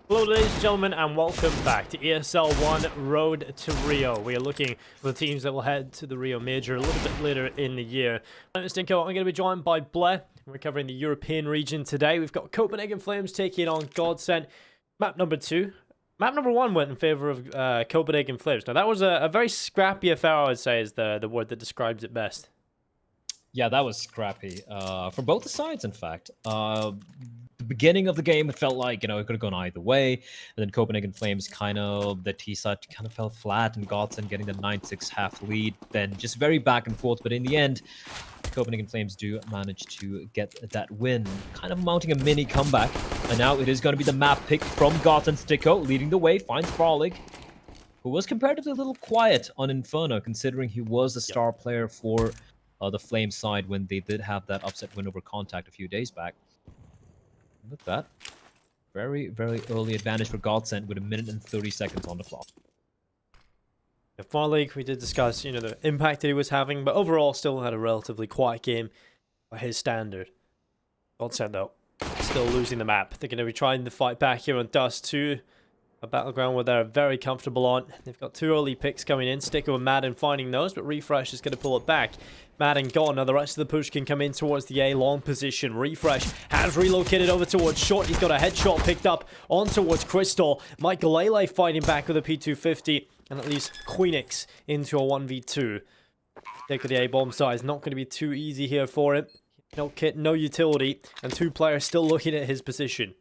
Hello ladies and gentlemen, and welcome back to ESL 1 Road to Rio. We are looking for the teams that will head to the Rio Major a little bit later in the year. My name is Dinko. I'm going to be joined by Blair. We're covering the European region today. We've got Copenhagen Flames taking on GODSENT. Map number 2. Map number 1 went in favor of Copenhagen Flames. Now that was a very scrappy affair, I would say, is the word that describes it best. Yeah, that was scrappy for both the sides, in fact. The beginning of the game, it felt like, it could have gone either way. And then Copenhagen Flames the T side kind of fell flat, and GODSENT getting the 9-6 half lead. Then just very back and forth, but in the end, Copenhagen Flames do manage to get that win, kind of mounting a mini comeback. And now it is going to be the map pick from GODSENT. Sticko leading the way, finds Frolic, who was comparatively a little quiet on Inferno, considering he was the star player for the Flame side when they did have that upset win over Contact a few days back. Look at that. Very, very early advantage for GODSENT with 1 minute and 30 seconds on the clock. The Far League, we did discuss, the impact that he was having, but overall still had a relatively quiet game by his standard. GODSENT, though, still losing the map. They're going to be trying to fight back here on Dust2, a battleground where they're very comfortable on. They've got 2 early picks coming in, Sticko and Madden finding those, but Refresh is going to pull it back. Madden gone. Now the rest of the push can come in towards the A long position. Refresh has relocated over towards short. He's got a headshot picked up on towards Crystal. Michael Lele fighting back with a P250, and at least Queenix into a 1v2. Take the A bomb side is not going to be too easy here for him. No kit, no utility, and 2 players still looking at his position.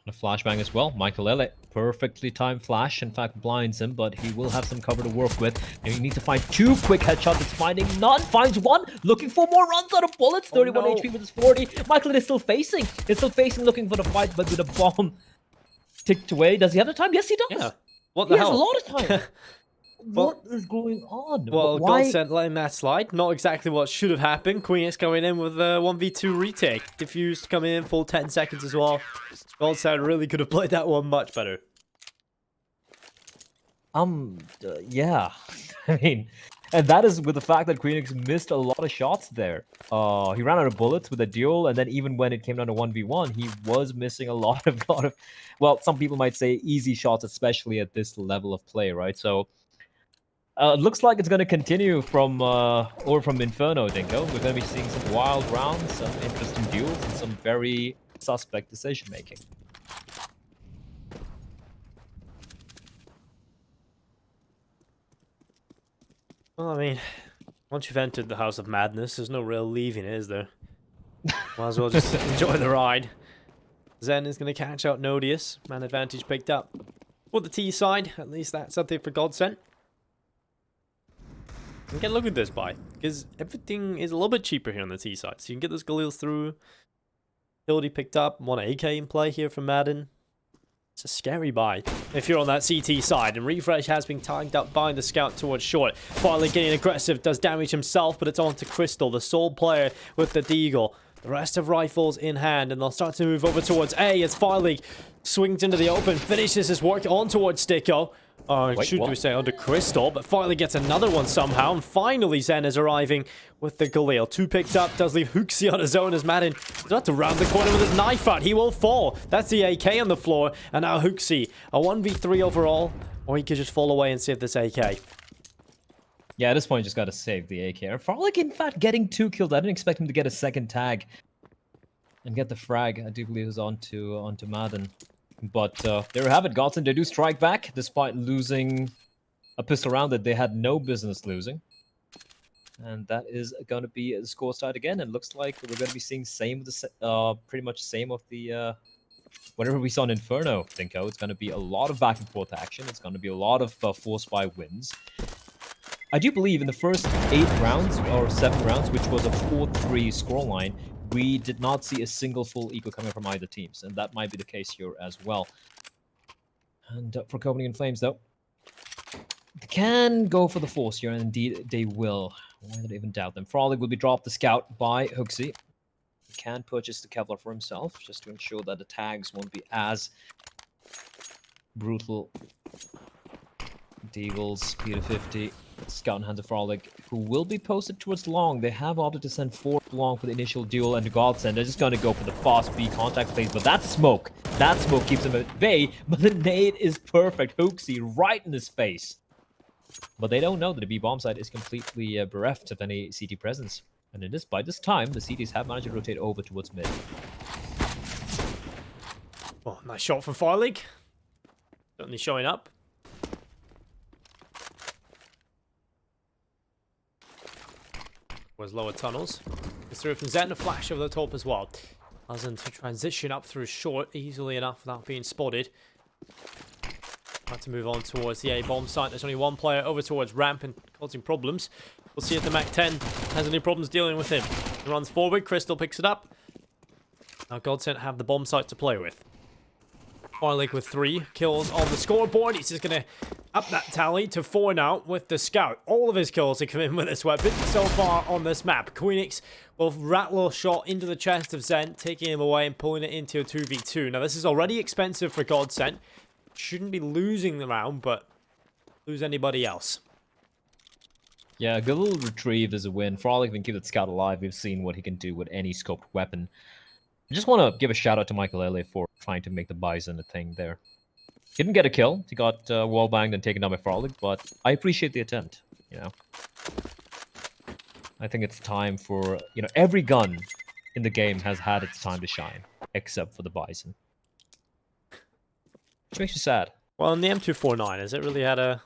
A flashbang as well. Michael Lele, perfectly timed flash, in fact blinds him, but he will have some cover to work with. And you need to find 2 quick headshots. It's finding none, finds 1, looking for more, runs out of bullets. 31 HP with his 40. Michael Lele is still facing. He's still facing, looking for the fight, but with a bomb ticked away. Does he have the time? Yes, he does. Yeah. What the hell? He has a lot of time. What is going on? Well, why? GODSENT letting that slide. Not exactly what should have happened. Queenix going in with a 1v2 retake. Diffused coming in full 10 seconds as well. GODSENT really could have played that one much better. Yeah. I mean, and that is with the fact that Queenix missed a lot of shots there. He ran out of bullets with a duel, and then even when it came down to 1v1, he was missing a lot of, well, some people might say easy shots, especially at this level of play, right? So, looks like it's going to continue from Inferno, Dinko. We're going to be seeing some wild rounds, some interesting duels, and some very suspect decision-making. Well, I mean, once you've entered the House of Madness, there's no real leaving it, is there? Might as well just enjoy the ride. Zen is going to catch out Nodius. Man advantage picked up. For the T side, at least that's something for GODSENT. And get a look at this buy, because everything is a little bit cheaper here on the T side. So you can get those Galils through. Utility picked up. 1 AK in play here from Madden. It's a scary buy if you're on that CT side. And Refresh has been tagged up by the scout towards short. Finally getting aggressive, does damage himself, but it's on to Crystal, the sole player with the Deagle. The rest have rifles in hand, and they'll start to move over towards A as Fireleague swings into the open, finishes his work on towards Sticko. We say onto Crystal, but finally gets another one somehow, and finally Zen is arriving with the Galil. 2 picked up, does leave Huxi on his own as Madden is about to round the corner with his knife out. He will fall. That's the AK on the floor, and now Huxi, a 1v3 overall, or he could just fall away and save this AK. Yeah, at this point, you just got to save the AK. Frolic, in fact, getting 2 kills. I didn't expect him to get a second tag and get the frag. I do believe it was onto Madden. But there you have it, GODSENT. They do strike back, despite losing a pistol round that they had no business losing. And that is going to be the score side again. And looks like we're going to be seeing pretty much same of the whatever we saw in Inferno, Dinko. It's going to be a lot of back and forth action. It's going to be a lot of force by wins. I do believe in the first 8 rounds or 7 rounds, which was a 4-3 scoreline, we did not see a single full eco coming from either teams, and that might be the case here as well. And for Copenhagen Flames, though, they can go for the force here, and indeed they will. Why did I even doubt them? Frolic will be dropped the scout by Huxi. He can purchase the Kevlar for himself, just to ensure that the tags won't be as brutal. Deagles, P250. Scout and Hands of Frolic, who will be posted towards long. They have opted to send 4 long for the initial duel, and GODSENT, they're just going to go for the fast B contact plays, but that smoke keeps them at bay, but the nade is perfect. Hoaxy right in his face. But they don't know that the B bomb site is completely bereft of any CT presence. And by this time, the CTs have managed to rotate over towards mid. Oh, nice shot from Fireleague. Certainly showing up. Was lower tunnels. It's through from Zen, a flash over the top as well. Doesn't transition up through short easily enough without being spotted. Have to move on towards the A bomb site. There's only one player over towards ramp and causing problems. We'll see if the Mac 10 has any problems dealing with him. He runs forward. Crystal picks it up. Now GODSENT have the bomb site to play with. Fireleague with 3 kills on the scoreboard. He's just going to up that tally to 4 now with the Scout. All of his kills are coming with this weapon so far on this map. Queenix will rattle a shot into the chest of Zen, taking him away and pulling it into a 2v2. Now, this is already expensive for GODSENT. Shouldn't be losing the round, but lose anybody else. Yeah, a good little retrieve is a win. Frolic can keep that Scout alive. We've seen what he can do with any scoped weapon. I just want to give a shout out to Michael Ele for trying to make the Bison a thing there. He didn't get a kill. He got wallbanged and taken down by Frolic, but I appreciate the attempt, you know. I think it's time for, you know, every gun in the game has had its time to shine, except for the Bison. Which makes you sad. Well, in the M249, has it really had a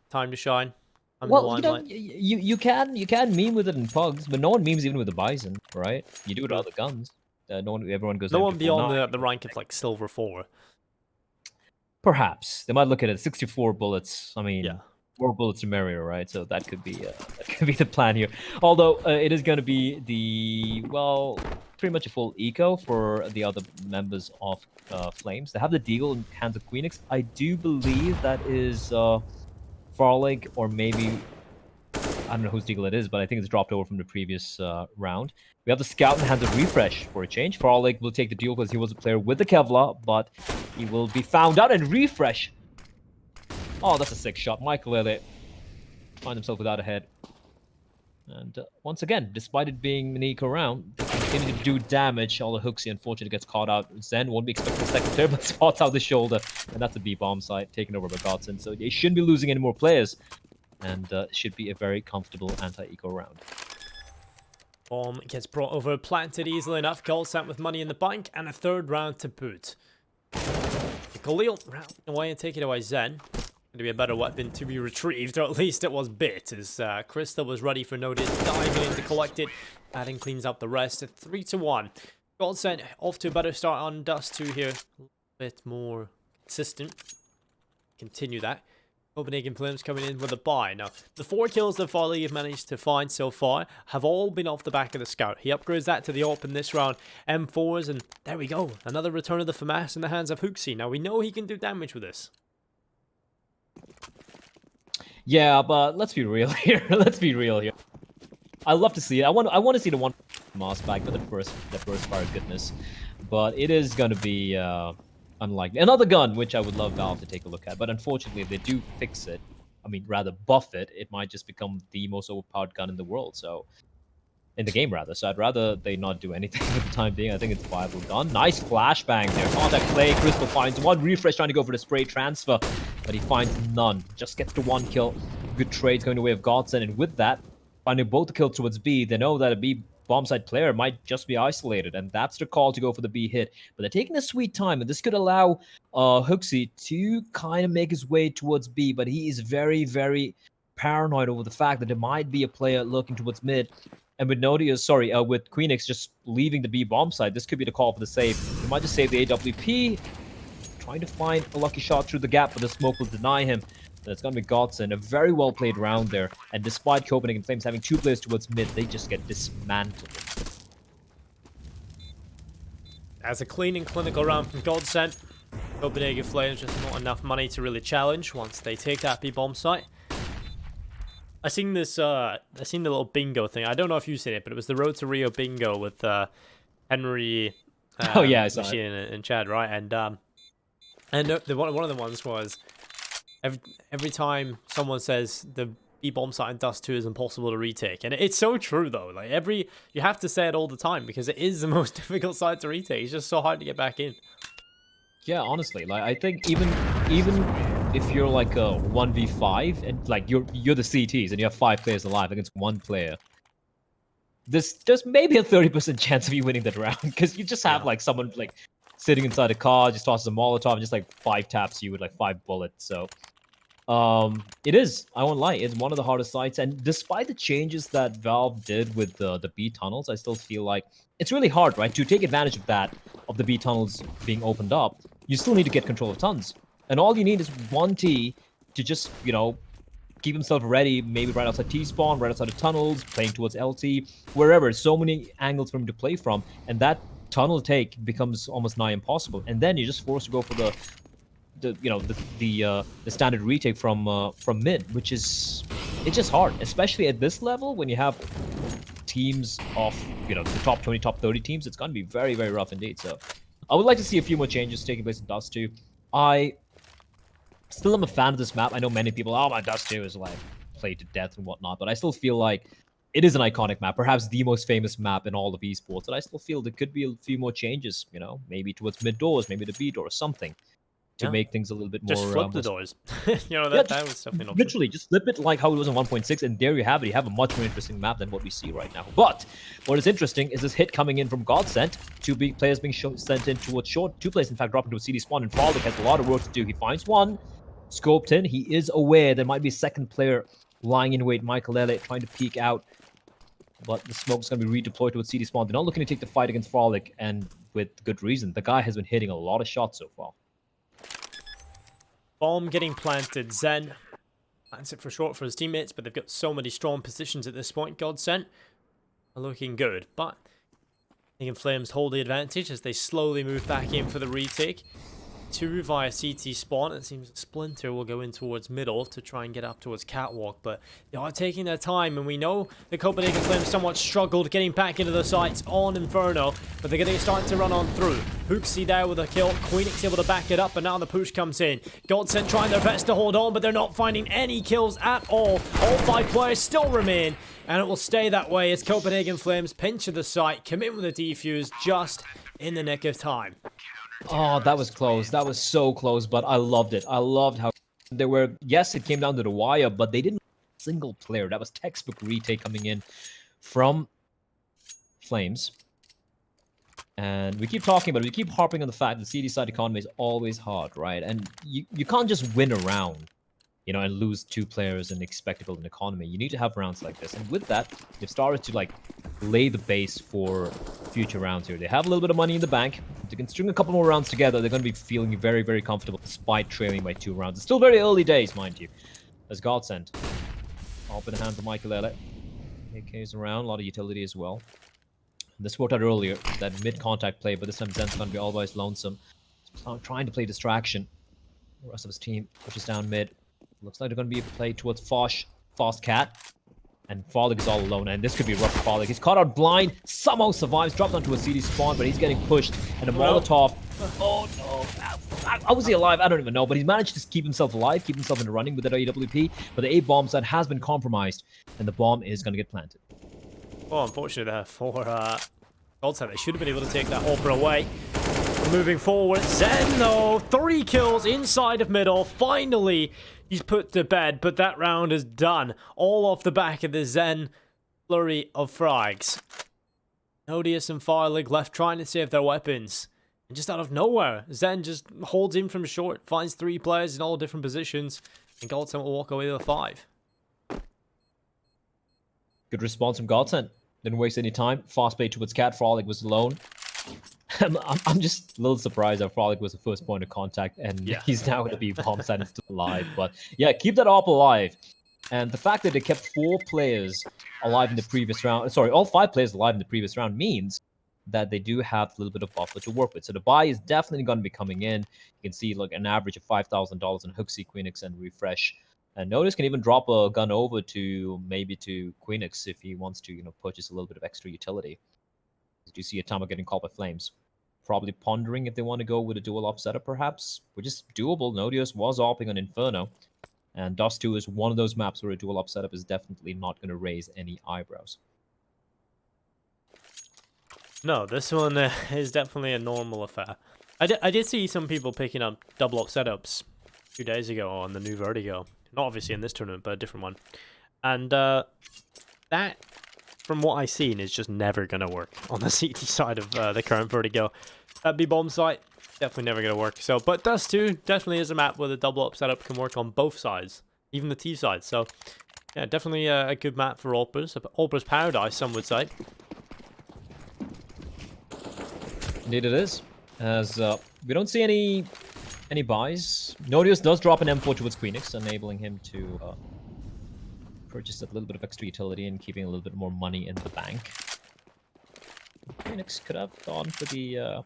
time to shine? Well, you know, you can meme with it in pugs, but no one memes even with the Bison, right? You do it with other guns. Everyone goes. No one beyond the rank of like Silver 4. Perhaps they might look at it. 64 bullets. I mean, yeah. 4 bullets to Mario, right? So that could be the plan here. Although it is going to be pretty much a full eco for the other members of Flames. They have the deal in hands of Queenix. I do believe that is Farlig, or maybe I don't know whose deagle it is, but I think it's dropped over from the previous round. We have the Scout in hands of Refresh for a change. Farlig will take the deal because he was a player with the Kevlar, but he will be found out, and Refresh. Oh, that's a sick shot. Michael Ele find himself without a head. And once again, despite it being an eco round, they continue to do damage. Although Hooksy unfortunately gets caught out. Zen won't be expecting a second player, but spots out the shoulder. And that's a B-bomb site taken over by GODSENT. So they shouldn't be losing any more players. And should be a very comfortable anti-eco round. Bomb gets brought over, planted easily enough. GODSENT with money in the bank and a third round to boot. Khalil round away and taking away Zen. Going to be a better weapon to be retrieved, or at least it was bit, as Crystal was ready for Noted, diving in to collect it. Adding cleans up the rest at 3-1. GODSENT off to a better start on Dust2 here. A little bit more consistent. Continue that. Copenhagen Flames coming in with a buy. Now, the 4 kills that Farley have managed to find so far have all been off the back of the Scout. He upgrades that to the AWP in this round. M4s, and there we go. Another return of the FAMAS in the hands of Hooksy. Now, we know he can do damage with this. Yeah, but let's be real here. Let's be real here. I love to see it. I want to see the one Moss back with the first fire goodness, but it is going to be unlikely. Another gun, which I would love Valve to take a look at, but unfortunately, if they do fix it, I mean, rather buff it, it might just become the most overpowered gun in the world. So, in the game rather. So I'd rather they not do anything for the time being. I think it's a viable gun. Nice flashbang there. Contact play. Crystal finds one. Refresh trying to go for the spray transfer, but he finds none. Just gets the 1 kill. Good trades going the way of GODSENT, and with that, finding both the kills towards B, they know that a B bomb site player might just be isolated, and that's the call to go for the B hit. But they're taking a sweet time, and this could allow Hooksy to kind of make his way towards B, but he is very, very paranoid over the fact that there might be a player looking towards mid. And with with Queenix just leaving the B bomb site, this could be the call for the save. He might just save the AWP, trying to find a lucky shot through the gap, but the smoke will deny him. And it's going to be GODSENT. A very well played round there. And despite Copenhagen Flames having 2 players towards mid, they just get dismantled. As a clean and clinical round from GODSENT, Copenhagen Flames just not enough money to really challenge once they take that B bomb site. I seen this. I seen the little bingo thing. I don't know if you've seen it, but it was the Road to Rio bingo with Henry. Oh yeah, I saw Machine it. and Chad, right? And one of the ones was every time someone says the B bomb site in Dust 2 is impossible to retake, and it's so true though. Like you have to say it all the time because it is the most difficult site to retake. It's just so hard to get back in. Yeah, honestly, like I think even if you're like a 1v5 and like you're the CTs and you have 5 players alive against 1 player, there's maybe a 30% chance of you winning that round because you just have like someone like sitting inside a car, just tosses a Molotov and just like 5 taps you with like 5 bullets. So it is, I won't lie, it's one of the hardest sites. And despite the changes that Valve did with the B tunnels, I still feel like it's really hard, right? To take advantage of that, of the B tunnels being opened up, you still need to get control of tons. And all you need is one T to just, you know, keep himself ready, maybe right outside T-spawn, right outside the tunnels, playing towards LT, wherever. So many angles for him to play from, and that tunnel take becomes almost nigh impossible. And then you're just forced to go for the standard retake from mid, which is, it's just hard, especially at this level when you have teams of, you know, the top 20, top 30 teams. It's going to be very, very rough indeed. So I would like to see a few more changes taking place in Dust 2. I still am a fan of this map. I know many people, oh, my Dust 2 is like played to death and whatnot, but I still feel like it is an iconic map, perhaps the most famous map in all of esports. And I still feel there could be a few more changes, you know, maybe towards mid doors, maybe the B door or something, to make things a little bit more. Just flip the doors. You know, that was definitely an option. Literally, just flip it like how it was in 1.6, and there you have it. You have a much more interesting map than what we see right now. But what is interesting is this hit coming in from GODSENT. 2 big players being sent in towards short. 2 players, in fact, dropping to a CD spawn, and Frolic has a lot of work to do. He finds one, scoped in. He is aware there might be a second player lying in wait. Michael Elliott trying to peek out, but the smoke's going to be redeployed towards CD spawn. They're not looking to take the fight against Frolic, and with good reason. The guy has been hitting a lot of shots so far. Bomb getting planted. Zen plants it for short for his teammates, but they've got so many strong positions at this point. GODSENT are looking good, but Copenhagen Flames hold the advantage as they slowly move back in for the retake. 2 via CT spawn. It seems Splinter will go in towards middle to try and get up towards Catwalk, but they are taking their time, and we know the Copenhagen Flames somewhat struggled getting back into the sites on Inferno, but they're going to start to run on through. Hooksy there with a kill. Queenix able to back it up, but now the push comes in. GODSENT trying their best to hold on, but they're not finding any kills at all. All 5 players still remain, and it will stay that way as Copenhagen Flames pinch of the site, come in with a defuse just in the nick of time. Oh, that was close. That was so close, but I loved it. I loved how there were, yes, it came down to the wire, but they didn't single player. That was textbook retake coming in from Flames. And we keep talking about it. We keep harping on the fact that CD side economy is always hard, right? And you can't just win a round, you know, and lose 2 players and expect to build an economy. You need to have rounds like this. And with that, they've started to, like, lay the base for future rounds here. They have a little bit of money in the bank. If they can string a couple more rounds together, they're going to be feeling very, very comfortable despite trailing by 2 rounds. It's still very early days, mind you. As GODSENT. Off in the hands of Michael Elliott. AK's around, a lot of utility as well. This worked out earlier, that mid-contact play, but this time Zen's going to be always lonesome. Trying to play distraction. The rest of his team pushes down mid. Looks like they're going to be a play towards Fast Cat. And Frolic is all alone, and this could be rough for Frolic. He's caught out blind, somehow survives, dropped onto a CD spawn, but he's getting pushed. And a Molotov. Oh no. How was he alive? I don't even know, but he's managed to keep himself alive, keep himself in the running with that AWP. But the A-bomb site has been compromised, and the bomb is going to get planted. Well, unfortunately there for GODSENT, they should have been able to take that hopper away. Moving forward, Zen though, 3 kills inside of middle. Finally, he's put to bed, but that round is done. All off the back of the Zen flurry of frags. Odious and Firelig left trying to save their weapons. And just out of nowhere, Zen just holds in from short, finds 3 players in all different positions, and GODSENT will walk away with a 5. Good response from GODSENT. Didn't waste any time. Fast play towards Cat. Frolic was alone. I'm just a little surprised that Frolic was the first point of contact, and he's now going to be bomb site and still alive. But yeah, keep that op alive. And the fact that they kept 4 players alive in the previous round, sorry, all 5 players alive in the previous round means that they do have a little bit of buffer to work with. So the buy is definitely going to be coming in. You can see like an average of $5,000 in Hooksy, Queenix, and Refresh. And Notice can even drop a gun over to maybe to Queenix if he wants to, you know, purchase a little bit of extra utility. Do you see Atama getting caught by Flames? probably pondering if they want to go with a dual op setup, perhaps, which is doable. Nodius was opping on Inferno, and Dust2 is one of those maps where a dual op setup is definitely not going to raise any eyebrows. No, this one is definitely a normal affair. I did see some people picking up double op setups 2 days ago on the new Vertigo. Not obviously in this tournament, but a different one. And that, from what I've seen, is just never going to work on the CT side of the current Vertigo. That B bomb site, definitely never going to work. So, but Dust2 definitely is a map where the double op setup can work on both sides, even the T side. So, yeah, definitely a good map for AWPers. AWPers Paradise, some would say. Indeed it is, as we don't see any buys. Nodius does drop an M4 towards Queenix, enabling him to purchase a little bit of extra utility and keeping a little bit more money in the bank. Queenix could have gone for the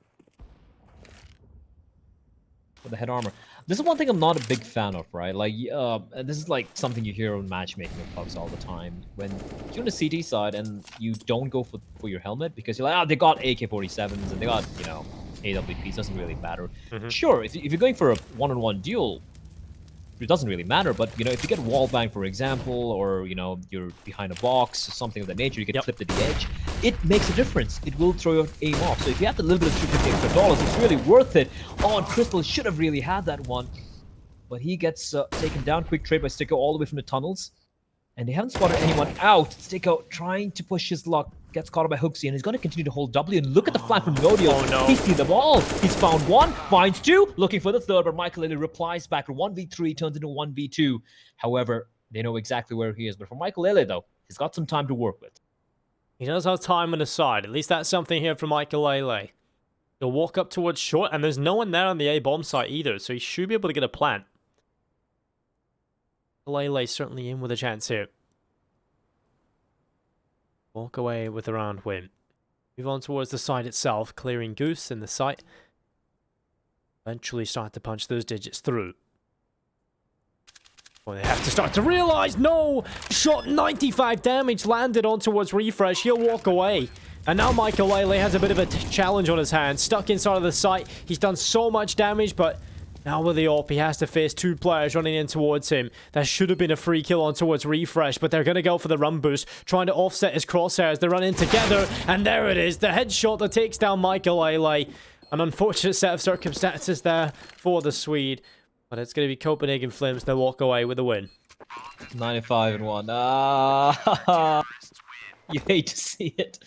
head armor. This is one thing I'm not a big fan of, right? Like, this is like something you hear on matchmaking with pugs all the time. When you're on the CT side and you don't go for your helmet because you're like, oh, they got AK-47s and they got, you know, AWPs, doesn't really matter. Sure, if you're going for a one-on-one duel, it doesn't really matter, but, you know, if you get wall bang, for example, or, you know, you're behind a box, or something of that nature, you get flipped at the edge, it makes a difference. It will throw your aim off. So if you have a little bit of $250 extra, it's really worth it. Oh, and Crystal should have really had that one. But he gets taken down. Quick trade by Sticko all the way from the tunnels. And they haven't spotted anyone out. Sticko trying to push his luck. Gets caught by Hooksy, and he's going to continue to hold W. And look at the flank from Nodio. Oh, no. He sees the ball. He's found one, finds two, looking for the third, but Michael Lilly replies back. 1v3 turns into 1v2. However, they know exactly where he is. But for Michael Lilly, though, he's got some time to work with. He does have time on his side. At least that's something here from Michael Lele. He'll walk up towards short, and there's no one there on the A bomb site either, so he should be able to get a plant. Lele certainly in with a chance here. Walk away with a round win. Move on towards the site itself, clearing Goose in the site. Eventually start to punch those digits through. Well, they have to start to realize, no! Shot 95 damage landed on towards Refresh. He'll walk away. And now Michael Lele has a bit of a challenge on his hands. Stuck inside of the site. He's done so much damage, but now with the AWP, he has to face two players running in towards him. That should have been a free kill on towards Refresh, but they're going to go for the run boost, trying to offset his crosshairs. They run in together, and there it is. The headshot that takes down Michael Lele. An unfortunate set of circumstances there for the Swede. But it's going to be Copenhagen Flames that walk away with a win. 95-1. You hate to see it.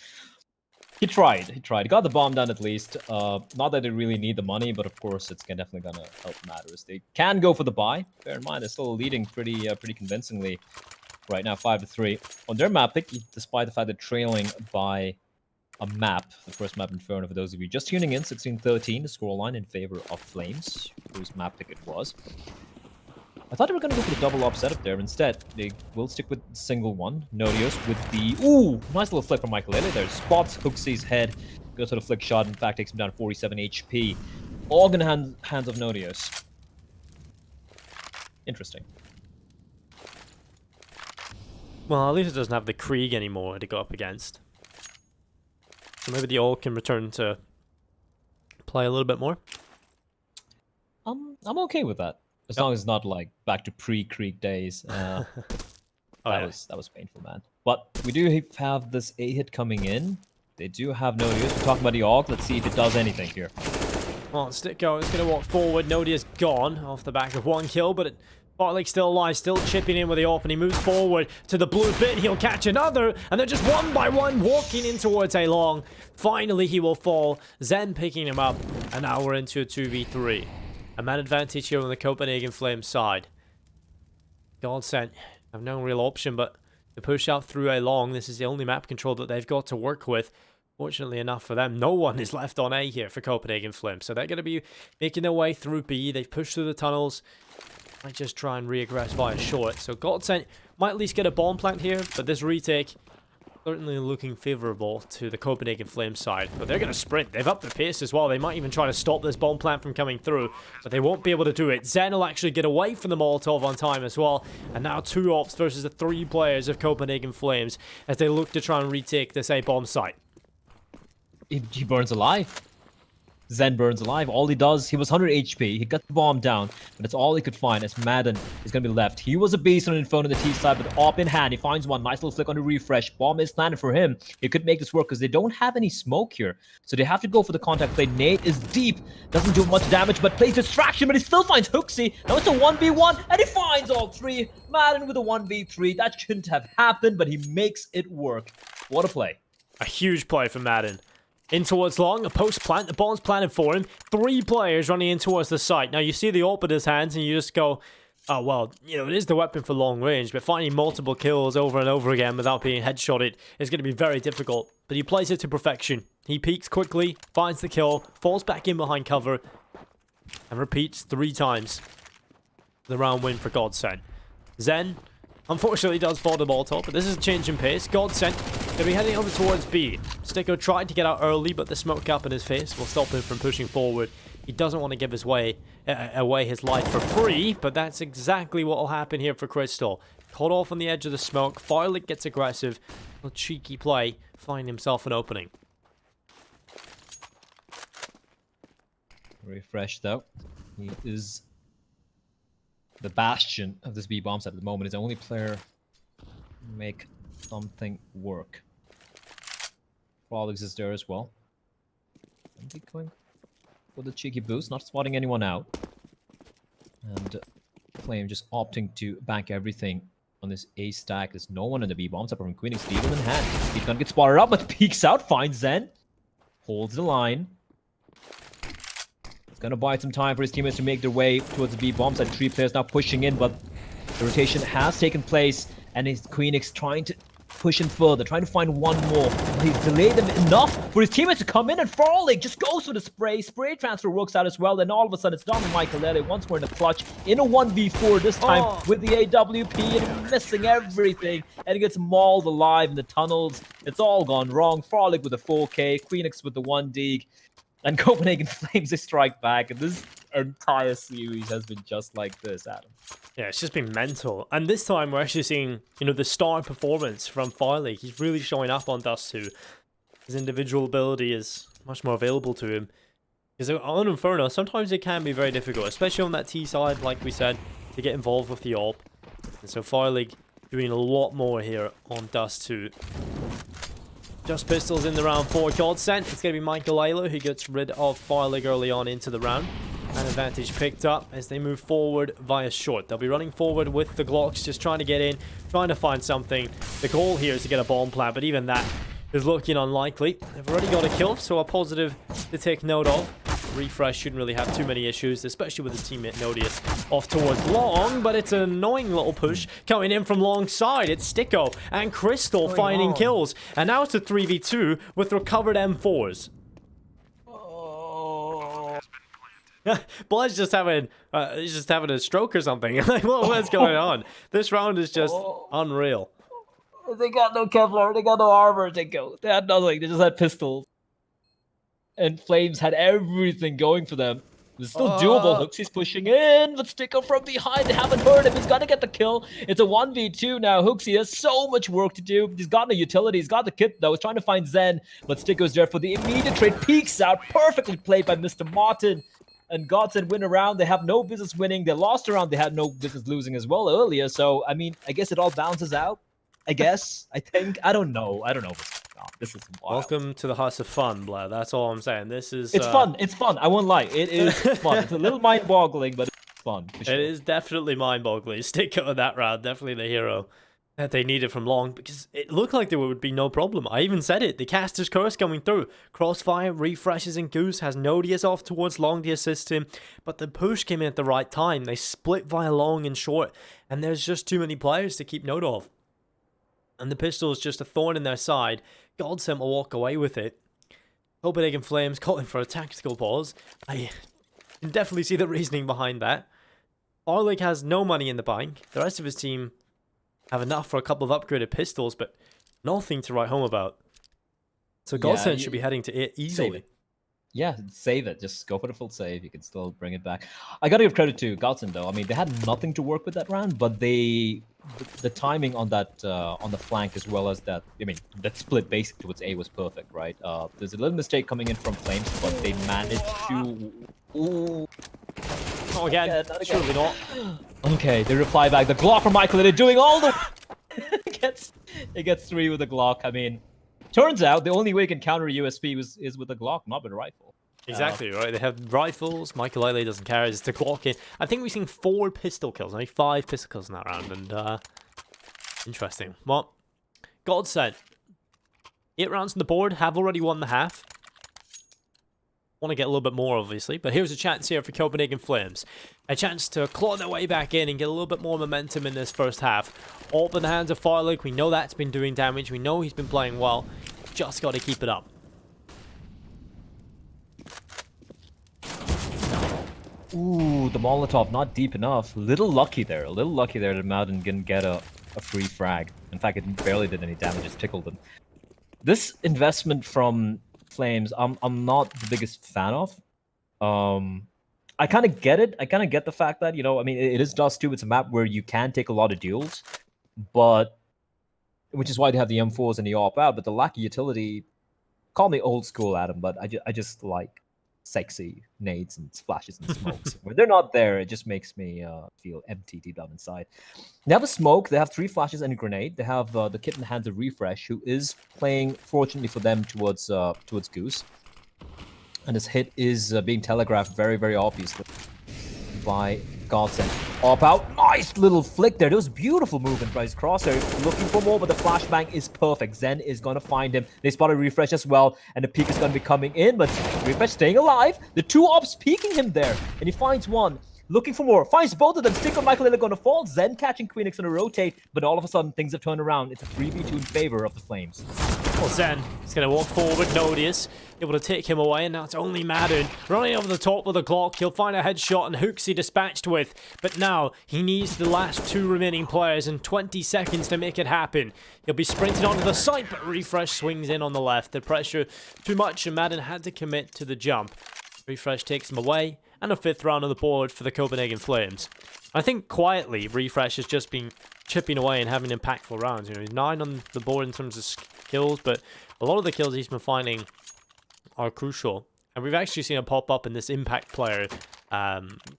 He tried. He got the bomb down at least. Not that they really need the money, but of course it's definitely gonna help matters. They can go for the buy. Bear in mind they're still leading pretty convincingly right now, 5-3 on their map pick, despite the fact they're trailing by a map. The first map Inferno, for those of you just tuning in, 16-13, the scoreline in favor of Flames, whose map pick it was. I thought they were going to go for the double op setup there. Instead, they will stick with single one. Nodios with the... Ooh! Nice little flick from Michael Lele there. Spots Hooksy's head. Goes for the flick shot. In fact, takes him down 47 HP. All in the hands of Nodios. Interesting. Well, at least it doesn't have the Krieg anymore to go up against. So maybe the AWP can return to play a little bit more. I'm okay with that. As long as it's not like back to pre-Krieg days. That was painful, man. But we do have this A-hit coming in. They do have Nodius. We're talking about the AUG. Let's see if it does anything here. Well, Sticko is going to walk forward. Nodius gone off the back of one kill, but Bartley's still alive, still chipping in with the AWP, and he moves forward to the blue pit. He'll catch another, and they're just one by one walking in towards A long. Finally, he will fall. Zen picking him up, and now we're into a 2v3. A man advantage here on the Copenhagen Flames side. GODSENT have no real option but to push out through A long. This is the only map control that they've got to work with. Fortunately enough for them, no one is left on A here for Copenhagen Flames. So they're going to be making their way through B. They've pushed through the tunnels. Might just try and re-aggress via short. So GODSENT might at least get a bomb plant here, but this retake certainly looking favorable to the Copenhagen Flames side. But they're going to sprint. They've upped the pace as well. They might even try to stop this bomb plant from coming through, but they won't be able to do it. Zen will actually get away from the Molotov on time as well. And now 2 AWPs versus the 3 players of Copenhagen Flames as they look to try and retake this A bomb site. He burns alive. Zen burns alive. All he does, he was 100 HP. He got the bomb down, but that's all he could find as Madden is going to be left. He was a beast on Inferno on the T side, but AWP in hand. He finds one. Nice little flick on the refresh. Bomb is planted for him. He could make this work because they don't have any smoke here. So they have to go for the contact play. Nate is deep. Doesn't do much damage, but plays distraction, but he still finds Hooksy. Now it's a 1v1, and he finds all three. Madden with a 1v3. That shouldn't have happened, but he makes it work. What a play. A huge play from Madden. In towards long, a post plant, the bomb's planted for him. 3 players running in towards the site. Now you see the AWP in his hands and you just go, oh well, you know, it is the weapon for long range, but finding multiple kills over and over again without being headshotted is going to be very difficult. But he plays it to perfection. He peeks quickly, finds the kill, falls back in behind cover, and repeats 3 times. The round win for GODSENT. Zen, unfortunately, does fall to Molotov, but this is a change in pace. GODSENT going to be heading over towards B. Sticko tried to get out early, but the smoke up in his face will stop him from pushing forward. He doesn't want to give away his life for free, but that's exactly what will happen here for Crystal. Caught off on the edge of the smoke. Firelight gets aggressive. A cheeky play. Find himself an opening. Refresh though. He is the bastion of this B bomb set at the moment. He's the only player to make something work. Frolics is there as well. And he going for the cheeky boost, not spotting anyone out. And Flame just opting to bank everything on this A stack. There's no one in the B bomb set from Queenix. Deagle in hand. He's gonna get spotted up, but peeks out, finds Zen. Holds the line. It's gonna buy some time for his teammates to make their way towards the B bomb side. 3 players now pushing in, but the rotation has taken place, and his Queenix trying to push in further, trying to find one more. He's delayed them enough for his teammates to come in, and Frolic just goes for the spray. Spray transfer works out as well, then all of a sudden it's Dom and Michael once more in the clutch in a 1v4 this time with the AWP, and missing everything, and he gets mauled alive in the tunnels. It's all gone wrong. Frolic with a 4K, Queenix with the 1 dig. And Copenhagen Flames, they strike back, and this entire series has been just like this, Adam. Yeah, it's just been mental. And this time we're actually seeing, you know, the star performance from Fireleague. He's really showing up on Dust2. His individual ability is much more available to him. Because on Inferno, sometimes it can be very difficult, especially on that T side, like we said, to get involved with the AWP. And so Fireleague doing a lot more here on Dust2. Just pistols in the round for GODSENT. It's going to be Michael who gets rid of Fireleague early on into the round. An advantage picked up as they move forward via short. They'll be running forward with the Glocks, just trying to get in, trying to find something. The goal here is to get a bomb plant, but even that is looking unlikely. They've already got a kill, so a positive to take note of. Refresh shouldn't really have too many issues, especially with his teammate Nodius off towards long, but it's an annoying little push coming in from long side. It's Sticko and Crystal finding kills, and now it's a 3v2 with recovered M4s. Blood's just having a stroke or something. Like, what's going on? This round is just unreal. They got no Kevlar, they got no armor, they had nothing, they just had pistols. And Flames had everything going for them. It was still doable. Hooksy's pushing in, but Sticko from behind. They haven't heard him. He's gonna get the kill. It's a 1v2 now. Hooksy has so much work to do. He's got no utility. He's got the kit though. He's trying to find Zen, but Sticko's there for the immediate trade. Peeks out. Perfectly played by Mr. Martin. And GODSENT win a round. They have no business winning. They lost a round. They had no business losing as well earlier. So, I mean, I guess it all balances out. I guess. I think. I don't know. This is wild. Welcome to the house of fun, Blair. That's all I'm saying. This is... It's fun. It's fun. I won't lie. It is fun. It's a little mind-boggling, but it's fun. For sure. It is definitely mind-boggling. Sticko in that round. Definitely the hero that they needed from long, because it looked like there would be no problem. I even said it. The caster's curse coming through. Crossfire, refreshes, and Goose has Nodius off towards long to assist him, but the push came in at the right time. They split via long and short, and there's just too many players to keep note of. And the pistol is just a thorn in their side. GODSENT will walk away with it. Copenhagen Flames calling for a tactical pause. I can definitely see the reasoning behind that. Fireleague has no money in the bank. The rest of his team have enough for a couple of upgraded pistols, but nothing to write home about. So GODSENT should be heading to it easily. Yeah, save it. Just go for the full save. You can still bring it back. I gotta give credit to GODSENT though. I mean, they had nothing to work with that round, but the timing on that on the flank as well as that. I mean, that split basic towards A was perfect, right? There's a little mistake coming in from Flames, but they managed to. Ooh. Not again. Not again. Surely not. Okay, they reply back. The Glock from Michael, they're doing all the. it gets 3 with the Glock. I mean. Turns out the only way you can counter a USP is with a Glock, not with a rifle. Exactly, right? They have rifles. Michael doesn't care. It's the Glock in. I think we've seen 4 pistol kills, only 5 pistol kills in that round. And interesting. Well, GODSENT. 8 rounds on the board. Have already won the half. Want to get a little bit more, obviously. But here's a chance here for Copenhagen Flames. A chance to claw their way back in and get a little bit more momentum in this first half. All in the hands of Firelight. We know that's been doing damage. We know he's been playing well. Just got to keep it up. Ooh, the Molotov not deep enough. Little lucky there. A little lucky there that Madden didn't get a free frag. In fact, it barely did any damage. Just tickled them. This investment from Flames, I'm not the biggest fan of. I kind of get it. I kind of get the fact that, you know, I mean, it is Dust2. It's a map where you can take a lot of duels, but which is why they have the M4s and the AWP out. But the lack of utility, call me old school, Adam, but I just like sexy nades and splashes and smokes. When they're not there, it just makes me feel empty deep down inside. They have a smoke, they have 3 flashes and a grenade. They have the kid in the hands of Refresh, who is playing, fortunately for them, towards Goose. And his hit is being telegraphed very, very obviously by GODSENT. Up out, nice little flick there. That was beautiful movement by his crosshair. Looking for more, but the flashbang is perfect. Zen is going to find him. They spotted Refresh as well, and the peek is going to be coming in, but Refresh staying alive. The 2 ops peeking him there, and he finds one. Looking for more, finds both of them. Stick on Michael going to fall. Zen catching Queenix going to rotate, but all of a sudden things have turned around. It's a 3v2 in favor of the Flames. Well, Zen is going to walk forward. Nodius able to take him away, and now it's only Madden running over the top with a Glock. He'll find a headshot, and Hooksy dispatched with. But now he needs the last 2 remaining players in 20 seconds to make it happen. He'll be sprinting onto the site, but Refresh swings in on the left. The pressure too much, and Madden had to commit to the jump. Refresh takes him away, and a 5th round on the board for the Copenhagen Flames. I think quietly, Refresh has just been chipping away and having impactful rounds. You know, he's 9 on the board in terms of kills, but a lot of the kills he's been finding are crucial. And we've actually seen him pop up in this impact player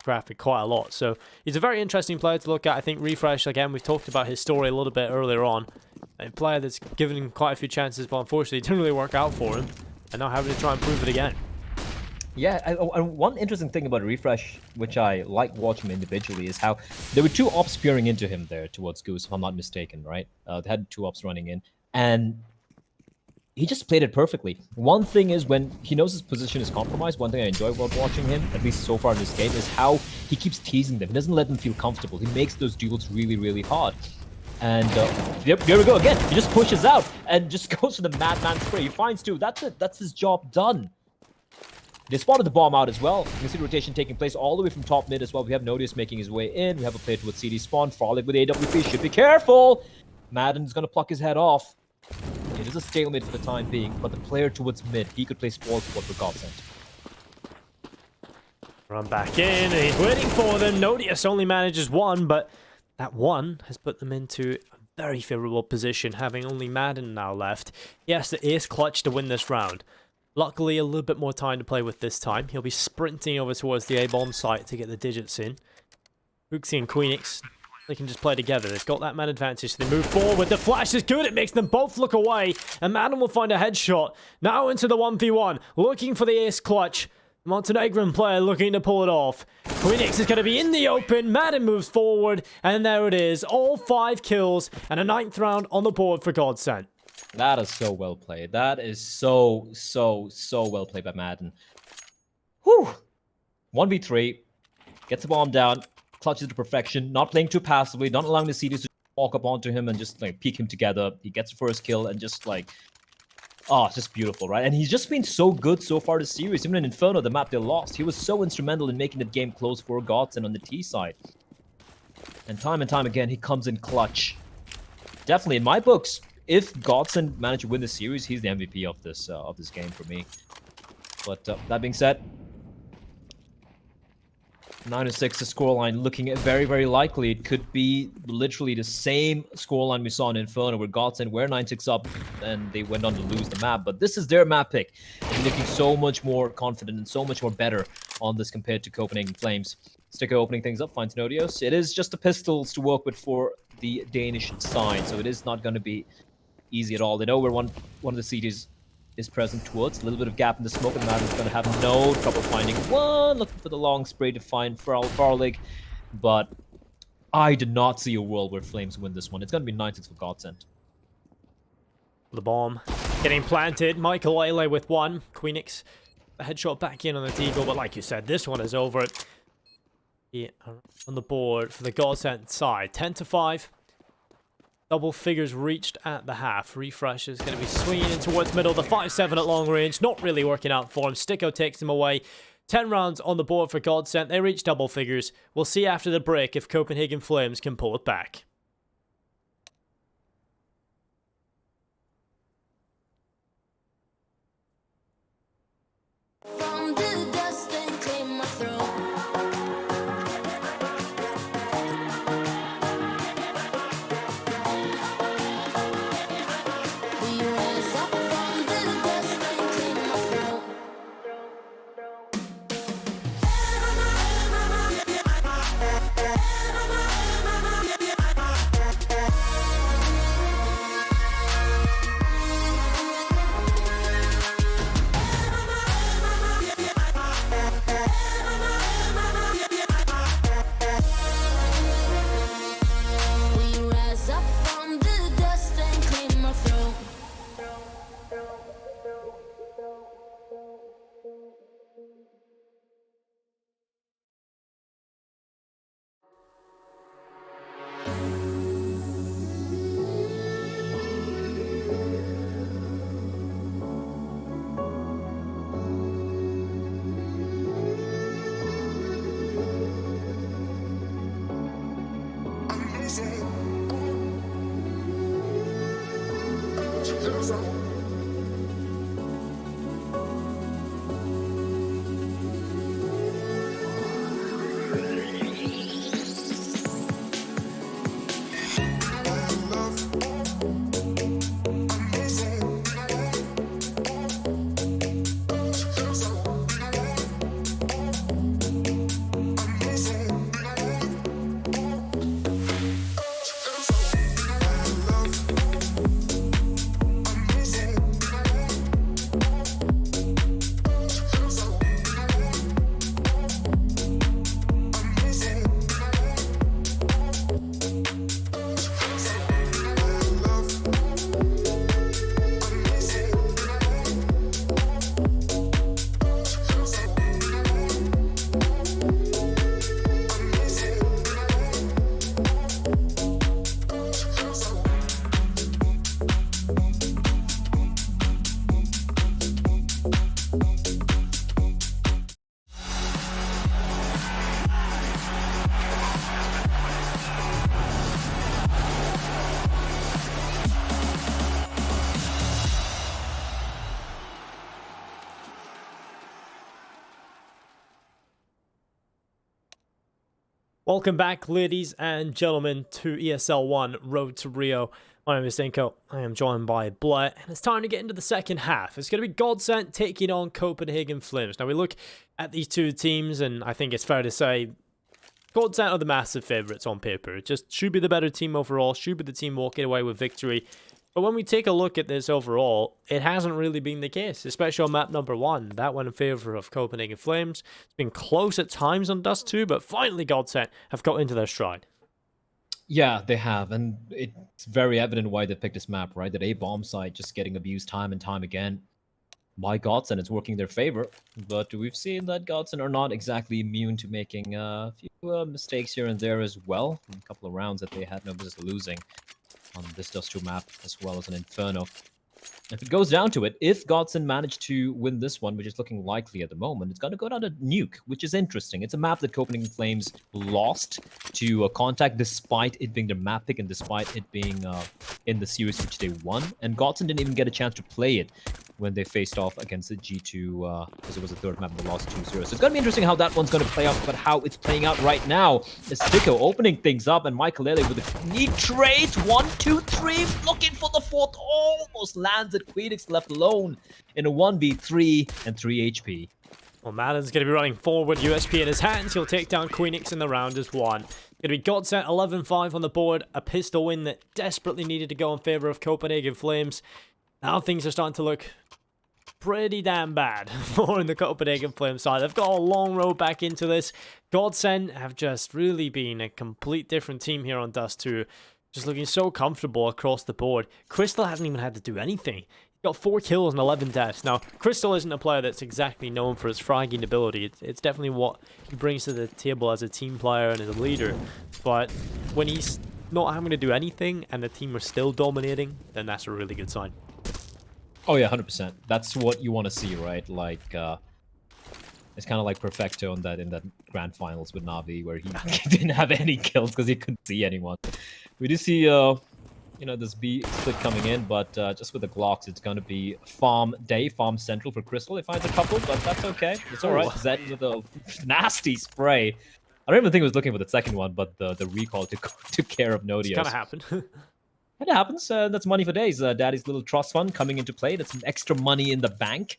graphic quite a lot. So he's a very interesting player to look at. I think Refresh, again, we've talked about his story a little bit earlier on. A player that's given him quite a few chances, but unfortunately it didn't really work out for him. And now having to try and prove it again. Yeah, and one interesting thing about Refresh, which I like watching individually, is how there were 2 ops peering into him there towards Goose, if I'm not mistaken, right? They had 2 ops running in, and he just played it perfectly. One thing is when he knows his position is compromised, one thing I enjoy while watching him, at least so far in this game, is how he keeps teasing them. He doesn't let them feel comfortable. He makes those duels really, really hard. And here we go again. He just pushes out and just goes for the madman spray. He finds 2. That's it. That's his job done. They spotted the bomb out as well. You can see the rotation taking place all the way from top mid as well. We have Nodius making his way in. We have a player towards CD spawn. Frolic with AWP. Should be careful. Madden's going to pluck his head off. It is a stalemate for the time being, but the player towards mid, he could play small support for GODSENT. Run back in, and he's waiting for them. Nodius only manages 1, but that 1 has put them into a very favorable position, having only Madden now left. He has the ace clutch to win this round. Luckily, a little bit more time to play with this time. He'll be sprinting over towards the A-bomb site to get the digits in. Hooksy and Queenix, they can just play together. They've got that man advantage, so they move forward. The flash is good. It makes them both look away, and Madden will find a headshot. Now into the 1v1, looking for the ace clutch. Montenegrin player looking to pull it off. Queenix is going to be in the open. Madden moves forward, and there it is. All 5 kills, and a 9th round on the board for GODSENT. That is so well played. That is so well played by Madden. Whew. 1v3. Gets the bomb down. Clutches to perfection. Not playing too passively. Not allowing the CDs to walk up onto him and just like peek him together. He gets the first kill and just like... Oh, it's just beautiful, right? And he's just been so good so far this series. Even in Inferno, the map they lost, he was so instrumental in making the game close for GODSENT on the T side. And time again, he comes in clutch. Definitely, in my books, if GODSENT managed to win the series, he's the MVP of this game for me. But that being said, 9-6, the scoreline looking very, very likely. It could be literally the same scoreline we saw in Inferno, where GODSENT were 9-6 up and they went on to lose the map. But this is their map pick. And looking so much more confident and so much more better on this compared to Copenhagen Flames. Sticker opening things up, finds Nodios. It is just the pistols to work with for the Danish side, so it is not going to be easy at all. They know where one of the cities is present towards. A little bit of gap in the smoke, and Mad is going to have no trouble finding one. Looking for the long spray to find Farlig, but I did not see a world where Flames win this one. It's going to be 9-6 for GODSENT. The bomb getting planted. Michael Lele with one. Queenix, the headshot back in on the Deagle, but like you said, this one is over. Yeah, on the board for the GODSENT side. 10-5. Double figures reached at the half. Refresh is going to be swinging in towards middle. The 5-7 at long range. Not really working out for him. Sticko takes him away. 10 rounds on the board for GODSENT. They reach double figures. We'll see after the break if Copenhagen Flames can pull it back. From the dust and clear my throat. We rise up from the dust and clear my throat. We rise up from the dust and clear my throat. Welcome back, ladies and gentlemen, to ESL 1 Road to Rio. My name is Dinko. I am joined by Blair, and it's time to get into the second half. It's going to be GODSENT taking on Copenhagen Flames. Now, we look at these two teams, and I think it's fair to say GODSENT are the massive favourites on paper. It just should be the better team overall, should be the team walking away with victory. But when we take a look at this overall, it hasn't really been the case, especially on map number 1. That went in favour of Copenhagen Flames. It's been close at times on Dust2, but finally GODSENT have got into their stride. Yeah, they have, and it's very evident why they picked this map, right? That A bomb site just getting abused time and time again by GODSENT. It's working in their favor, but we've seen that GODSENT are not exactly immune to making a few mistakes here and there as well. A couple of rounds that they had no business losing on this Dust2 map, as well as an Inferno. If it goes down to it, if GODSENT managed to win this one, which is looking likely at the moment, it's going to go down to Nuke, which is interesting. It's a map that Copenhagen Flames lost to Contact, despite it being their map pick and despite it being in the series which they won. And GODSENT didn't even get a chance to play it when they faced off against the G2, because it was the third map and they lost 2-0. So it's going to be interesting how that one's going to play out, but how it's playing out right now is Sticko opening things up, and Michael Lele with a neat trade. 1, 2, 3, looking for the fourth, almost lands at Queenix, left alone in a 1v3 and 3 HP. Well, Madden's going to be running forward, USP in his hands. He'll take down Queenix in the round as one. Going to be GODSENT 11-5 on the board, a pistol win that desperately needed to go in favor of Copenhagen Flames. Now things are starting to look pretty damn bad for the Copenhagen Flames side. They've got a long road back into this. GODSENT have just really been a complete different team here on Dust2. Just looking so comfortable across the board. Crystal hasn't even had to do anything. He got 4 kills and 11 deaths. Now, Crystal isn't a player that's exactly known for his fragging ability. It's definitely what he brings to the table as a team player and as a leader. But when he's not having to do anything and the team are still dominating, then that's a really good sign. Oh yeah, 100%. That's what you want to see, right? Like, it's kind of like Perfecto in that grand finals with Navi, where he didn't have any kills because he couldn't see anyone. We do see, this B split coming in, but just with the Glocks, it's going to be farm central for Crystal. They find a couple, but that's okay. It's all right. Zed with a nasty spray. I don't even think he was looking for the second one, but the recall took care of Nodios. It's kind of happened. It happens. That's money for days. Daddy's little trust fund coming into play. That's some extra money in the bank.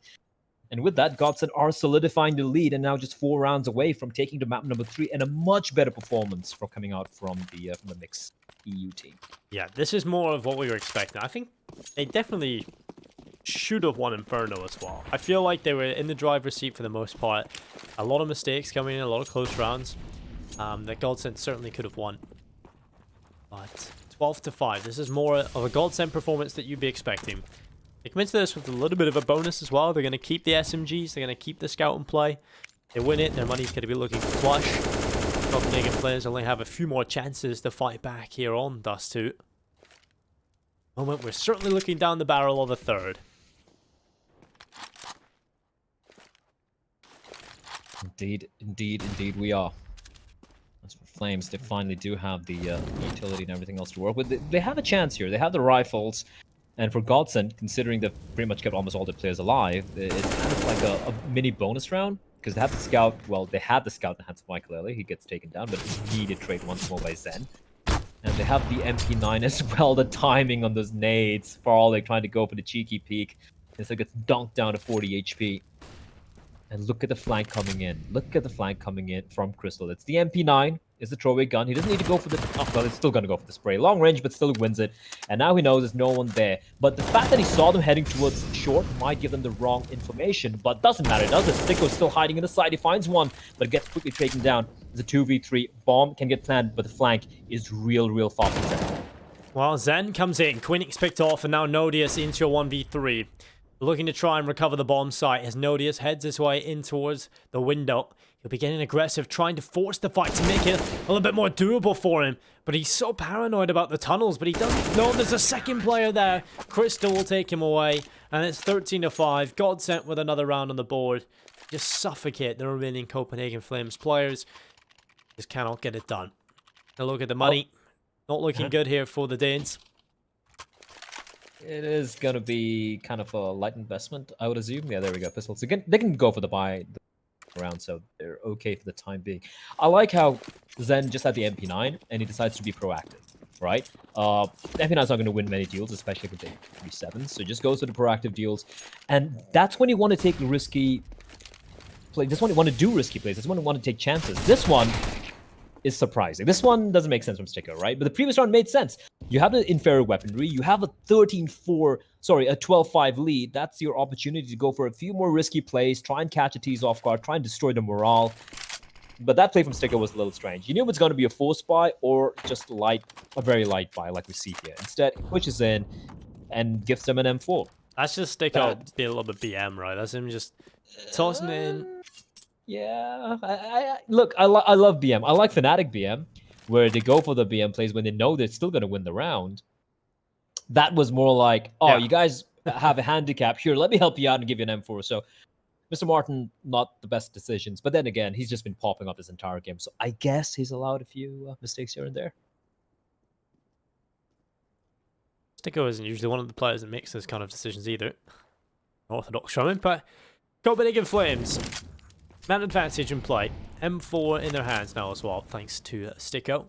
And with that, GODSENT are solidifying the lead and now just 4 rounds away from taking to map number 3 and a much better performance from coming out from the mixed EU team. Yeah, this is more of what we were expecting. I think they definitely should have won Inferno as well. I feel like they were in the driver's seat for the most part. A lot of mistakes coming in, a lot of close rounds that GODSENT certainly could have won. But 12-5. This is more of a GODSENT performance that you'd be expecting. They come into this with a little bit of a bonus as well. They're going to keep the SMGs. They're going to keep the scout in play. They win it. Their money's going to be looking flush. Copenhagen players only have a few more chances to fight back here on Dust2. Moment we're certainly looking down the barrel of a third. Indeed we are. As for Flames, they finally do have the utility and everything else to work with. They have a chance here. They have the rifles. And for GODSENT, considering they've pretty much kept almost all their players alive, it's kind of like a mini bonus round. Because they have the scout, well, they had the scout in the hands of Michael Lele. He gets taken down, but it's needed trade once more by Zen. And they have the MP9 as well. The timing on those nades. Farley trying to go for the cheeky peek. And so it gets dunked down to 40 HP. And look at the flank coming in. Look at the flank coming in from Crystal. It's the MP9. It's the throwaway gun. He doesn't need to go for the... Oh, well, he's still going to go for the spray. Long range, but still wins it. And now he knows there's no one there. But the fact that he saw them heading towards short might give them the wrong information. But doesn't matter, does it? Sticko's still hiding in the side. He finds one, but gets quickly taken down. It's a 2v3. Bomb can get planted, but the flank is real far from Zen. Well, Zen comes in. Queenix picked off, and now Nodius into a 1v3. Looking to try and recover the bomb site as Nodius heads his way in towards the window. He'll be getting aggressive, trying to force the fight to make it a little bit more doable for him. But he's so paranoid about the tunnels, but he doesn't know there's a second player there. Crystal will take him away, and it's 13-5. GODSENT with another round on the board. Just suffocate the remaining Copenhagen Flames players. Just cannot get it done. Now look at the money. Not looking good here for the Danes. It is going to be kind of a light investment, I would assume. Yeah, there we go. Pistols. Again, they can go for the buy round, so they're okay for the time being. I like how Zen just had the MP9, and he decides to be proactive, right? The MP9 is not going to win many deals, especially if they 3-7, so just goes for the proactive deals. And that's when you want to take risky play. This one you want to do risky plays. This one you want to take chances. This one is surprising. This one doesn't make sense from Sticko, right? But the previous round made sense. You have the inferior weaponry. You have a 12-5 lead. That's your opportunity to go for a few more risky plays, try and catch a tease off guard, try and destroy the morale. But that play from Sticko was a little strange. You knew it was going to be a force buy or just a very light buy like we see here. Instead, he pushes in and gives them an M4. That's just Sticko being a little bit BM, right? That's him just tossing it in. Yeah, look, I love BM. I like Fnatic BM, where they go for the BM plays when they know they're still going to win the round. That was more like, oh, you guys have a handicap. Here, let me help you out and give you an M4. So, Mr. Martin, not the best decisions. But then again, he's just been popping up this entire game. So I guess he's allowed a few mistakes here and there. Sticko isn't usually one of the players that makes those kind of decisions either. orthodox from him, but Copenhagen Flames. Man advantage in play. M4 in their hands now as well, thanks to Sticko.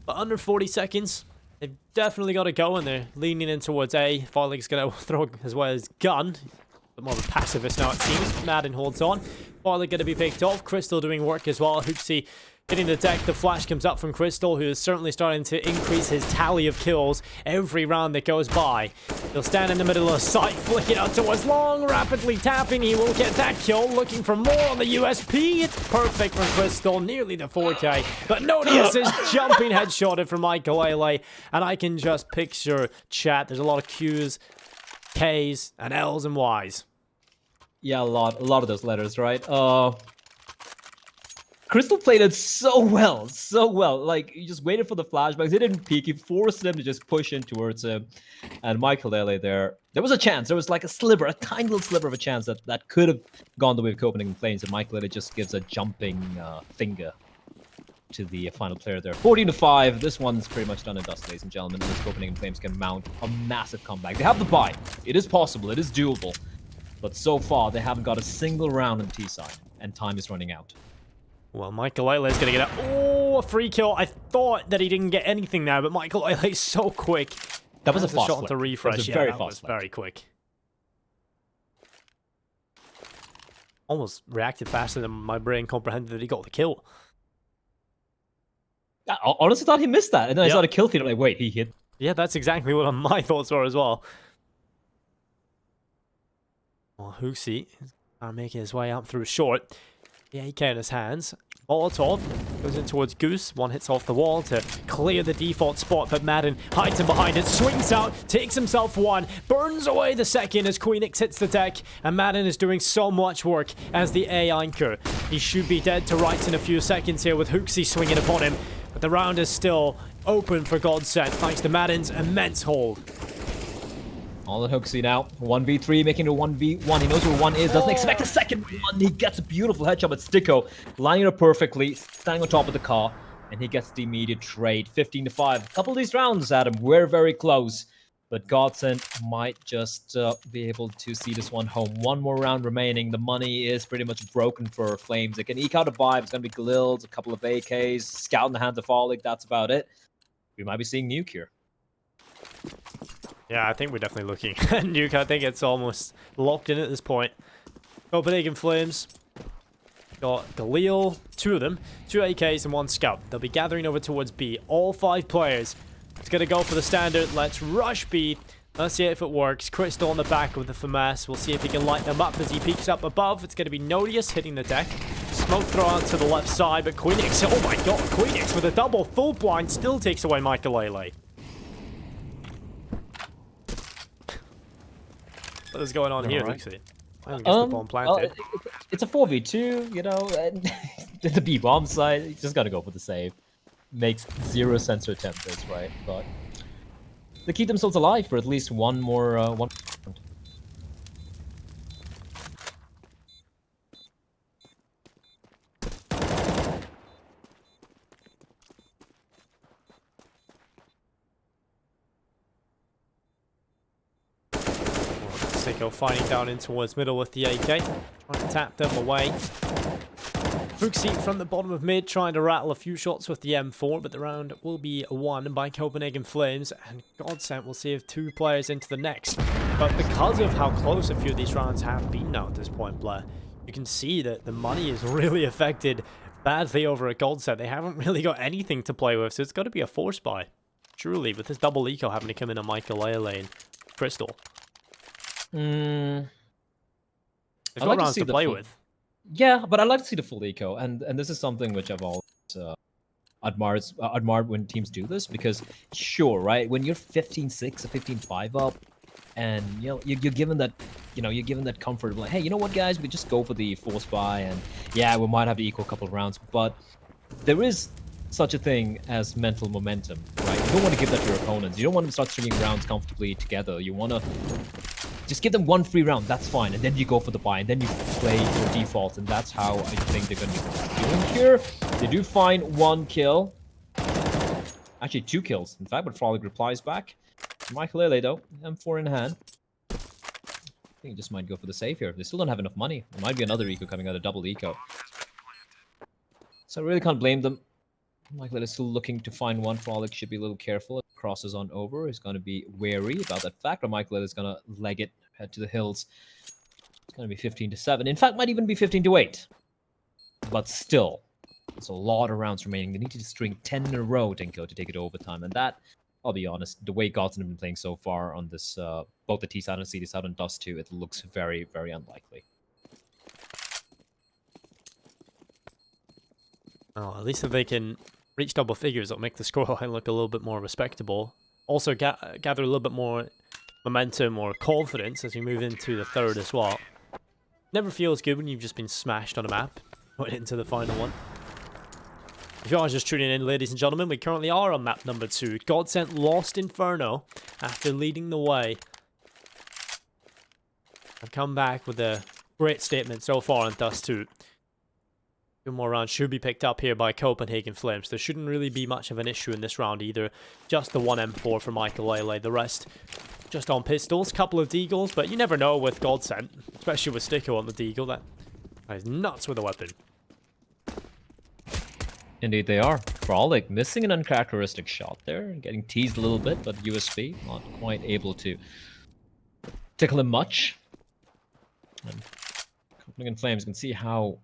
But under 40 seconds, they've definitely got to go, and they're leaning in towards A. Farlig's going to throw as well as gun. But more of a pacifist now, it seems. Madden holds on. Farlig going to be picked off. Crystal doing work as well. Hooksy hitting the deck. The flash comes up from Crystal, who is certainly starting to increase his tally of kills every round that goes by. He'll stand in the middle of the site, flick it out towards long, rapidly tapping. He will get that kill, looking for more on the USP. It's perfect from Crystal, nearly the 4K. But Nodius is jumping headshotted from Michael, and I can just picture chat. There's a lot of Qs, Ks, and Ls and Ys. Yeah, a lot of those letters, right? Crystal played it so well. Like, he just waited for the flashbacks. He didn't peek. He forced them to just push in towards him. And Michael there was a chance. There was like a sliver, a tiny little sliver of a chance that could have gone the way of Copenhagen Flames. And Michael just gives a jumping finger to the final player there. 14-5. This one's pretty much done and dusted, ladies and gentlemen. And this Copenhagen Flames can mount a massive comeback. They have the buy. It is possible. It is doable. But so far, they haven't got a single round on T-side. And time is running out. Well, Michael is going to get a free kill. I thought that he didn't get anything there, but Michael is so quick. That was a fast shot to refresh. Yeah, that was very quick. Almost reacted faster than my brain comprehended that he got the kill. I honestly thought he missed that, and then I saw the kill feed. I'm like, wait, he hit. Yeah, that's exactly what my thoughts were as well. Well, Hooksy is making his way up through short. The AK in his hands. Molotov goes in towards Goose. One hits off the wall to clear the default spot, but Madden hides him behind it, swings out, takes himself one, burns away the second as Queenix hits the deck, and Madden is doing so much work as the A anchor. He should be dead to rights in a few seconds here with Hooksy swinging upon him, but the round is still open for GODSENT thanks to Madden's immense hold. All in Hooksy now. 1v3, making it a 1v1. He knows where one is. Doesn't expect a second one. He gets a beautiful headshot with Sticko. Lining it up perfectly. Standing on top of the car. And he gets the immediate trade. 15-5. A couple of these rounds, Adam. We're very close. But GODSENT might just be able to see this one home. One more round remaining. The money is pretty much broken for Flames. They can eke out a buy. It's going to be Galils, a couple of AKs, Scout in the hands of Farlig. That's about it. We might be seeing Nuke here. Yeah, I think we're definitely looking at Nuke. I think it's almost locked in at this point. Copenhagen Flames got Galil, two of them, 2 AKs and 1 Scout. They'll be gathering over towards B. All 5 players. It's going to go for the standard. Let's rush B. Let's see if it works. Crystal on the back with the FAMAS. We'll see if he can light them up as he peeks up above. It's going to be Nodius hitting the deck. Smoke throw out to the left side, but Queenix, oh my god, Queenix with a double full blind still takes away Michael. What is going on here, Luxie? I don't guess the bomb planted. It's a 4v2, you know, and the B bomb side, you just gotta go for the save. Makes 0 sense to attempt this, right? But they keep themselves alive for at least one more one. Sticko fighting down in towards middle with the AK. Trying to tap them away. Hooksy from the bottom of mid, trying to rattle a few shots with the M4, but the round will be won by Copenhagen Flames, and GODSENT will see if 2 players into the next. But because of how close a few of these rounds have been now at this point, Blair, you can see that the money is really affected badly over at GODSENT. They haven't really got anything to play with, so it's got to be a force buy. Truly, with this double eco having to come in on Michael and Crystal. They've got rounds to play with. Yeah, but I'd like to see the full eco, and this is something which I've always admired when teams do this, because sure, right, when you're 15-6 or 15-5 up, and you know you're given that, you're given that comfort of like, hey, you know what, guys, we just go for the force buy, and yeah, we might have to eco a couple of rounds, but there is such a thing as mental momentum, right? You don't want to give that to your opponents. You don't want them to start stringing rounds comfortably together. You want to just give them one free round, that's fine, and then you go for the buy, and then you play your default, and that's how I think they're going to be doing here. They do find 1 kill. Actually, 2 kills, in fact, but Frolic replies back. Michael though, M4 in hand. think he just might go for the save here. They still don't have enough money. There might be another eco coming out, a double eco. So I really can't blame them. Michael is still looking to find one. Frolic should be a little careful. If crosses on over, he's going to be wary about that fact. Or Michael is going to leg it, head to the hills. It's going to be 15-7. In fact, might even be 15-8. But still, there's a lot of rounds remaining. They need to string 10 in a row, Dinko, to take it to overtime. And that, I'll be honest, the way GODSENT have been playing so far on this, both the T side and CD side on Dust2, it looks very, very unlikely. Oh, at least if they can reach double figures, it'll make the scoreline look a little bit more respectable. Also, gather a little bit more momentum or confidence as we move into the third as well. Never feels good when you've just been smashed on a map, going into the final one. If you are just tuning in, ladies and gentlemen, we currently are on map number 2. GODSENT lost Inferno after leading the way. I've come back with a great statement so far on Dust2. 2 more rounds should be picked up here by Copenhagen Flames. There shouldn't really be much of an issue in this round either. Just the 1 M4 for Michael Lele. The rest just on pistols. Couple of deagles, but you never know with GODSENT. Especially with Sticko on the deagle. That is nuts with a weapon. Indeed they are. Frolic missing an uncharacteristic shot there. Getting teased a little bit, but USP not quite able to tickle him much. And Copenhagen Flames can see how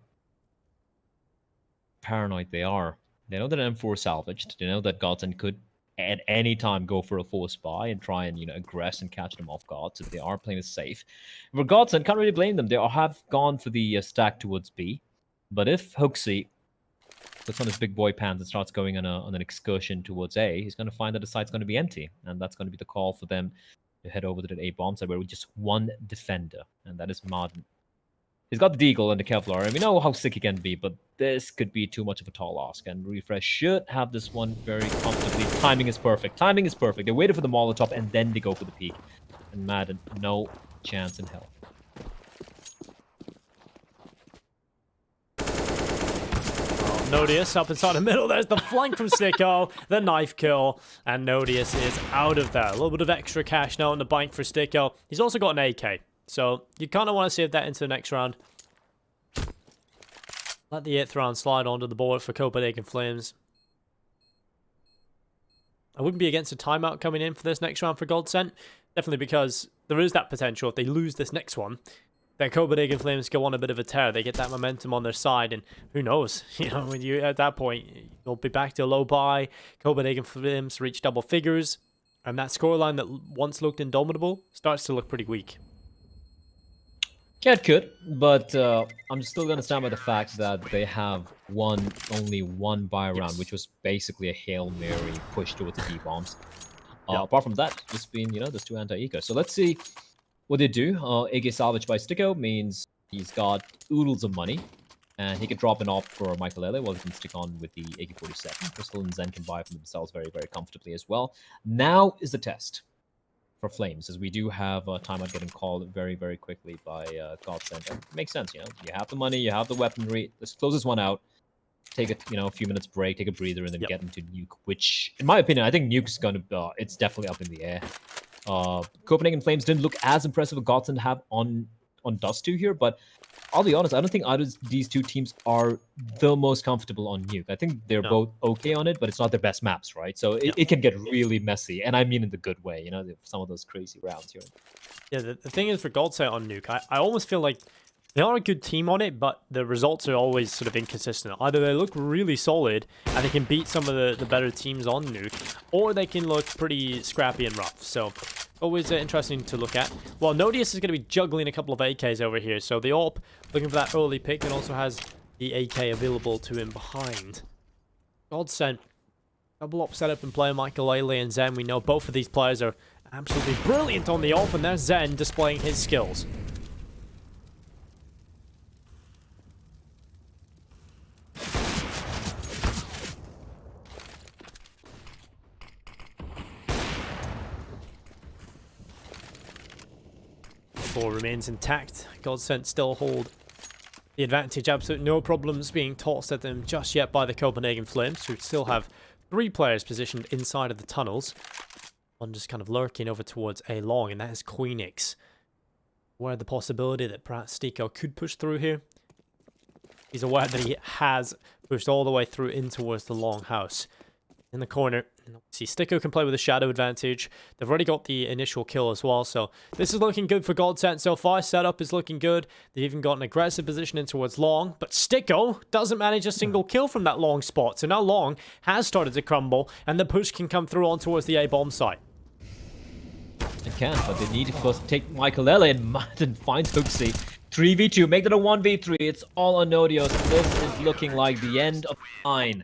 paranoid they are. They know that M4 is salvaged. They know that GODSENT could at any time go for a force buy and try and, aggress and catch them off guard. So they are playing it safe. For GODSENT, can't really blame them. They have gone for the stack towards B. But if Hoaxy puts on his big boy pants and starts going on an excursion towards A, he's going to find that the site's going to be empty. And that's going to be the call for them to head over to the A bomb site where with just one defender. And that is Martin. He's got the deagle and the Kevlar, and we know how sick he can be, but this could be too much of a tall ask, and Refresh should have this one very comfortably. Timing is perfect. Timing is perfect. They waited for the Molotov, and then they go for the peak. And Madden, no chance in hell. Nodius up inside the middle. There's the flank from Sticko, the knife kill, and Nodius is out of there. A little bit of extra cash now in the bank for Sticko. He's also got an AK. So, you kind of want to save that into the next round. Let the 8th round slide onto the board for Copenhagen Flames. I wouldn't be against a timeout coming in for this next round for GODSENT. Definitely because there is that potential. If they lose this next one, then Copenhagen Flames go on a bit of a tear. They get that momentum on their side, and who knows? When you at that point, you'll be back to a low buy. Copenhagen Flames reach double figures, and that scoreline that once looked indomitable starts to look pretty weak. Yeah, it could, but I'm still going to stand by the fact that they have only one buy round, which was basically a Hail Mary push towards the D-bombs. Apart from that, just being, there's 2 anti-eco. So let's see what they do. AK salvage by Sticko means he's got oodles of money, and he can drop an op for Michael Lele while he can stick on with the AK-47. Crystal and Zen can buy for themselves very, very comfortably as well. Now is the test for Flames, as we do have a timeout getting called very, very quickly by GODSENT. It makes sense, you have the money, you have the weaponry. Let's close this one out, take a few minutes break, take a breather, and then get into Nuke, which, in my opinion, I think Nuke's going to, it's definitely up in the air. Copenhagen Flames didn't look as impressive as GODSENT have on Dust2 here, but I'll be honest, I don't think either of these 2 teams are the most comfortable on Nuke. I think they're both okay on it, but it's not their best maps, right? So it can get really messy, and I mean in the good way, some of those crazy rounds here. Yeah, the thing is for GODSENT on Nuke, I almost feel like they are a good team on it, but the results are always sort of inconsistent. Either they look really solid, and they can beat some of the better teams on Nuke, or they can look pretty scrappy and rough. So, always interesting to look at. Well, Nodius is going to be juggling a couple of AKs over here. So, the AWP looking for that early pick, and also has the AK available to him behind. GODSENT, double AWP setup and play. Michael Lele and Zen. We know both of these players are absolutely brilliant on the AWP, and there's Zen displaying his skills. Four remains intact. GODSENT still hold the advantage. Absolutely no problems being tossed at them just yet by the Copenhagen Flames, who still have 3 players positioned inside of the tunnels. One just kind of lurking over towards A long, and that is Queenix. aware of the possibility that perhaps Stiko could push through here. He's aware that he has pushed all the way through in towards the long house. In the corner, see, Stiko can play with a shadow advantage. They've already got the initial kill as well, so this is looking good for GODSENT so far. Setup is looking good. They've even got an aggressive position in towards long, but Stiko doesn't manage a single kill from that long spot. So now long has started to crumble, and the push can come through on towards the A bomb site. It can, but they need to first take Michael L, and Madden finds Hooksy. 3v2, make that a 1v3. It's all on Nodios. This is looking like the end of the line